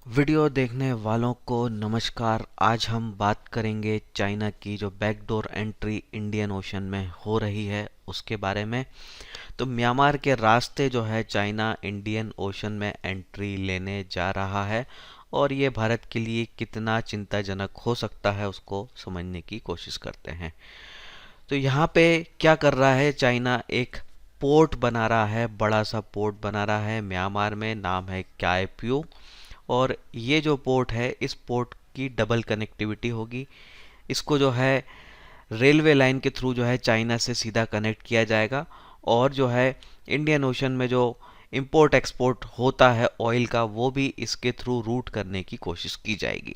Video देखने वालों को नमस्कार। आज हम बात करेंगे चाइना की जो बैकडोर एंट्री इंडियन ओशन में हो रही है उसके बारे में। तो म्यांमार के रास्ते जो है चाइना इंडियन ओशन में एंट्री लेने जा रहा है और ये भारत के लिए कितना चिंताजनक हो सकता है उसको समझने की कोशिश करते हैं। तो यहाँ पे क्या कर रहा है चाइना, एक पोर्ट बना रहा है, बड़ा सा पोर्ट बना रहा है म्यांमार में, नाम है क्याईप्यू। और ये जो पोर्ट है इस पोर्ट की डबल कनेक्टिविटी होगी। इसको जो है रेलवे लाइन के थ्रू जो है चाइना से सीधा कनेक्ट किया जाएगा और जो है इंडियन ओशन में जो इंपोर्ट एक्सपोर्ट होता है ऑयल का वो भी इसके थ्रू रूट करने की कोशिश की जाएगी।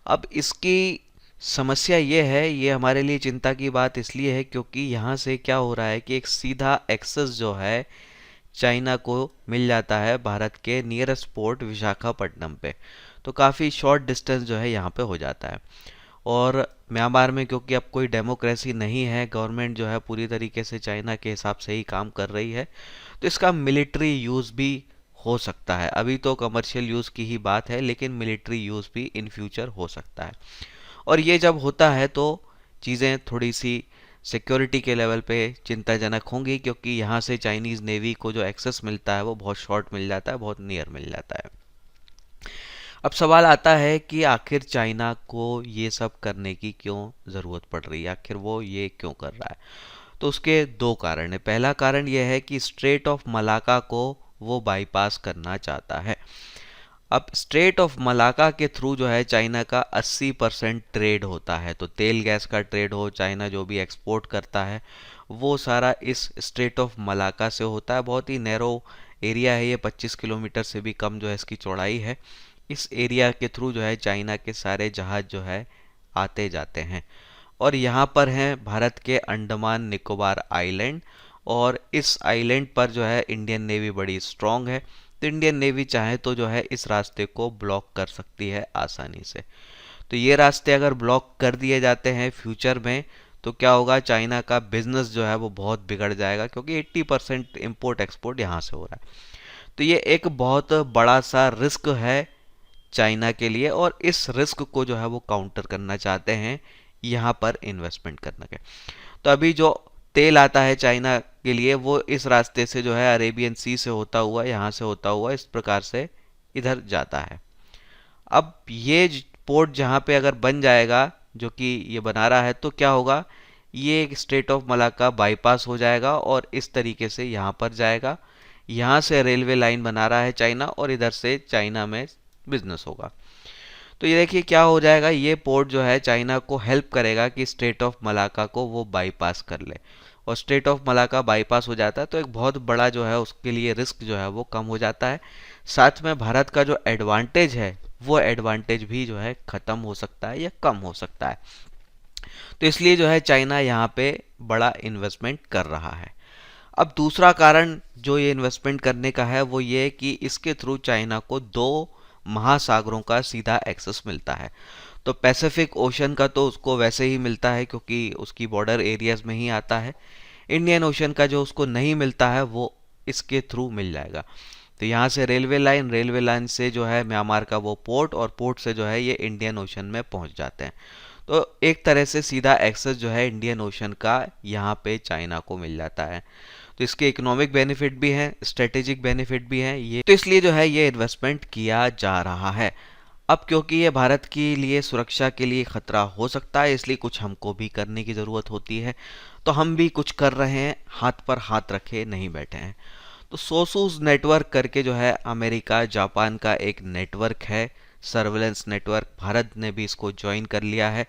अब इसकी समस्या ये है, ये हमारे लिए चिंता की बात इसलिए है क्योंकि यहाँ से क्या हो रहा है कि एक सीधा एक्सेस जो है चाइना को मिल जाता है भारत के नियरेस्ट पोर्ट विशाखापट्टनम पे। तो काफ़ी शॉर्ट डिस्टेंस जो है यहाँ पे हो जाता है। और म्यांमार में क्योंकि अब कोई डेमोक्रेसी नहीं है, गवर्नमेंट जो है पूरी तरीके से चाइना के हिसाब से ही काम कर रही है, तो इसका मिलिट्री यूज़ भी हो सकता है। अभी तो कमर्शियल यूज़ की ही बात है लेकिन मिलिट्री यूज़ भी इन फ्यूचर हो सकता है। और ये जब होता है तो चीज़ें थोड़ी सी सिक्योरिटी के लेवल पे चिंताजनक होंगी क्योंकि यहाँ से चाइनीज़ नेवी को जो एक्सेस मिलता है वो बहुत शॉर्ट मिल जाता है, बहुत नियर मिल जाता है। अब सवाल आता है कि आखिर चाइना को ये सब करने की क्यों ज़रूरत पड़ रही है, आखिर वो ये क्यों कर रहा है। तो उसके दो कारण है। पहला कारण यह है कि स्ट्रेट ऑफ मलाका को वो बाईपास करना चाहता है। अब स्ट्रेट ऑफ मलाका के थ्रू जो है चाइना का 80% ट्रेड होता है। तो तेल गैस का ट्रेड हो, चाइना जो भी एक्सपोर्ट करता है वो सारा इस स्ट्रेट ऑफ मलाका से होता है। बहुत ही नैरो एरिया है ये, 25 किलोमीटर से भी कम जो है इसकी चौड़ाई है। इस एरिया के थ्रू जो है चाइना के सारे जहाज जो है आते जाते हैं। और यहाँ पर हैं भारत के अंडमान निकोबार आइलैंड और इस आइलैंड पर जो है इंडियन नेवी बड़ी स्ट्रांग है। तो इंडियन नेवी चाहे तो जो है इस रास्ते को ब्लॉक कर सकती है आसानी से। तो ये रास्ते अगर ब्लॉक कर दिए जाते हैं फ्यूचर में तो क्या होगा, चाइना का बिजनेस जो है वो बहुत बिगड़ जाएगा क्योंकि 80% इम्पोर्ट एक्सपोर्ट यहाँ से हो रहा है। तो ये एक बहुत बड़ा सा रिस्क है चाइना के लिए और इस रिस्क को जो है वो काउंटर करना चाहते हैं यहाँ पर इन्वेस्टमेंट करना के। तो अभी जो तेल आता है चाइना के लिए वो इस रास्ते से जो है अरेबियन सी से होता हुआ, यहाँ से होता हुआ इस प्रकार से इधर जाता है। अब ये पोर्ट जहाँ पे अगर बन जाएगा जो कि ये बना रहा है तो क्या होगा, ये एक स्ट्रेट ऑफ मलाका बाईपास हो जाएगा और इस तरीके से यहाँ पर जाएगा। यहाँ से रेलवे लाइन बना रहा है चाइना और इधर से चाइना में बिजनेस होगा। तो ये देखिए क्या हो जाएगा, ये पोर्ट जो है चाइना को हेल्प करेगा कि स्ट्रेट ऑफ मलाका को वो बाईपास कर ले। और स्ट्रेट ऑफ मलाका बाईपास हो जाता है तो एक बहुत बड़ा जो है उसके लिए रिस्क जो है वो कम हो जाता है। साथ में भारत का जो एडवांटेज है वो एडवांटेज भी जो है ख़त्म हो सकता है या कम हो सकता है। तो इसलिए जो है चाइना यहाँ पे बड़ा इन्वेस्टमेंट कर रहा है। अब दूसरा कारण जो ये इन्वेस्टमेंट करने का है वो ये कि इसके थ्रू चाइना को दो महासागरों का सीधा एक्सेस मिलता है। तो पैसिफिक ओशन का तो उसको वैसे ही मिलता है क्योंकि उसकी बॉर्डर एरियाज में ही आता है। इंडियन ओशन का जो उसको नहीं मिलता है वो इसके थ्रू मिल जाएगा। तो यहाँ से रेलवे लाइन से जो है म्यांमार का वो पोर्ट और पोर्ट से जो है ये इंडियन ओशन में पहुँच जाते हैं। तो एक तरह से सीधा एक्सेस जो है इंडियन ओशन का यहाँ पे चाइना को मिल जाता है। तो इसके इकोनॉमिक बेनिफिट भी हैं, स्ट्रेटेजिक बेनिफिट भी हैं ये, तो इसलिए जो है ये इन्वेस्टमेंट किया जा रहा है। अब क्योंकि ये भारत के लिए सुरक्षा के लिए खतरा हो सकता है इसलिए कुछ हमको भी करने की ज़रूरत होती है। तो हम भी कुछ कर रहे हैं, हाथ पर हाथ रखे नहीं बैठे हैं। तो सोसूस नेटवर्क करके जो है अमेरिका जापान का एक नेटवर्क है, सर्वेलेंस नेटवर्क, भारत ने भी इसको ज्वाइन कर लिया है।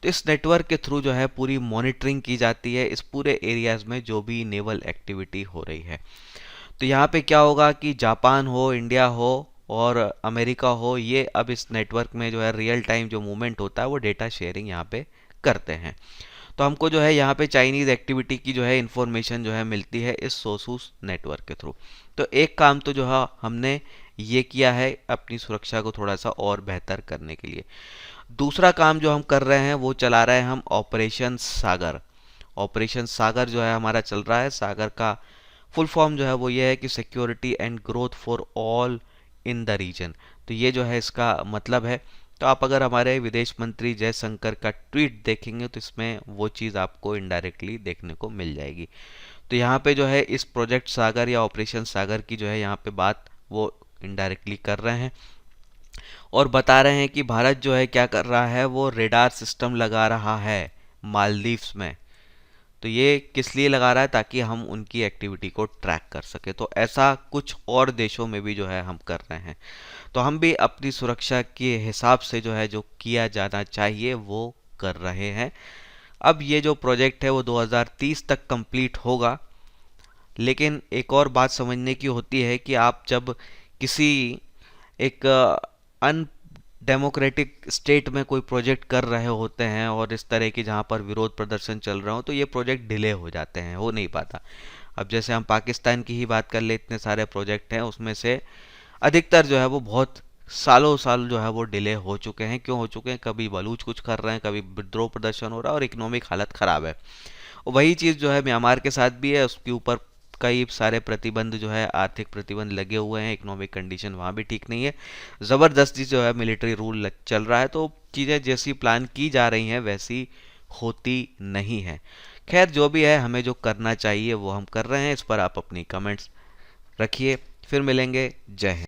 तो इस नेटवर्क के थ्रू जो है पूरी मॉनिटरिंग की जाती है इस पूरे एरियाज में जो भी नेवल एक्टिविटी हो रही है। तो यहाँ पे क्या होगा कि जापान हो, इंडिया हो और अमेरिका हो, ये अब इस नेटवर्क में जो है रियल टाइम जो मूवमेंट होता है वो डेटा शेयरिंग यहाँ पे करते हैं। तो हमको जो है यहाँ पे चाइनीज़ एक्टिविटी की जो है इंफॉर्मेशन जो है मिलती है इस सोसूस नेटवर्क के थ्रू। तो एक काम तो जो है हमने ये किया है अपनी सुरक्षा को थोड़ा सा और बेहतर करने के लिए। दूसरा काम जो हम कर रहे हैं वो चला रहे हैं हम ऑपरेशन सागर। ऑपरेशन सागर जो है हमारा चल रहा है, सागर का फुल फॉर्म जो है वो ये है कि security and growth for all in the region. तो ये जो है इसका मतलब है। तो आप अगर हमारे विदेश मंत्री जयशंकर का ट्वीट देखेंगे तो इसमें वो चीज़ आपको इनडायरेक्टली देखने को मिल जाएगी। तो यहाँ पे जो है इस प्रोजेक्ट सागर या ऑपरेशन सागर की जो है यहाँ पे बात वो इनडायरेक्टली कर रहे हैं और बता रहे हैं कि भारत जो है क्या कर रहा है, वो रेडार सिस्टम लगा रहा है मालदीव्स में। तो ये किस लिए लगा रहा है, ताकि हम उनकी एक्टिविटी को ट्रैक कर सके। तो ऐसा कुछ और देशों में भी जो है हम कर रहे हैं। तो हम भी अपनी सुरक्षा के हिसाब से जो है जो किया जाना चाहिए वो कर रहे हैं। अब ये जो प्रोजेक्ट है वो 2030 तक कंप्लीट होगा। लेकिन एक और बात समझने की होती है कि आप जब किसी एक अनडेमोक्रेटिक स्टेट में कोई प्रोजेक्ट कर रहे होते हैं और इस तरह की जहाँ पर विरोध प्रदर्शन चल रहे हो, तो ये प्रोजेक्ट डिले हो जाते हैं, हो नहीं पाता। अब जैसे हम पाकिस्तान की ही बात कर ले, इतने सारे प्रोजेक्ट हैं, उसमें से अधिकतर जो है वो बहुत सालों साल जो है वो डिले हो चुके हैं। क्यों हो चुके हैं? कभी बलूच कुछ कर रहे हैं, कभी विद्रोह प्रदर्शन हो रहा है और इकोनॉमिक हालत ख़राब है। और वही चीज़ जो है म्यांमार के साथ भी है, उसके ऊपर कई सारे प्रतिबंध जो है, आर्थिक प्रतिबंध लगे हुए हैं, इकोनॉमिक कंडीशन वहाँ भी ठीक नहीं है, ज़बरदस्ती जो है मिलिट्री रूल चल रहा है। तो चीज़ें जैसी प्लान की जा रही हैं वैसी होती नहीं है। खैर जो भी है, हमें जो करना चाहिए वो हम कर रहे हैं। इस पर आप अपनी कमेंट्स रखिए। फिर मिलेंगे। जय हिंद।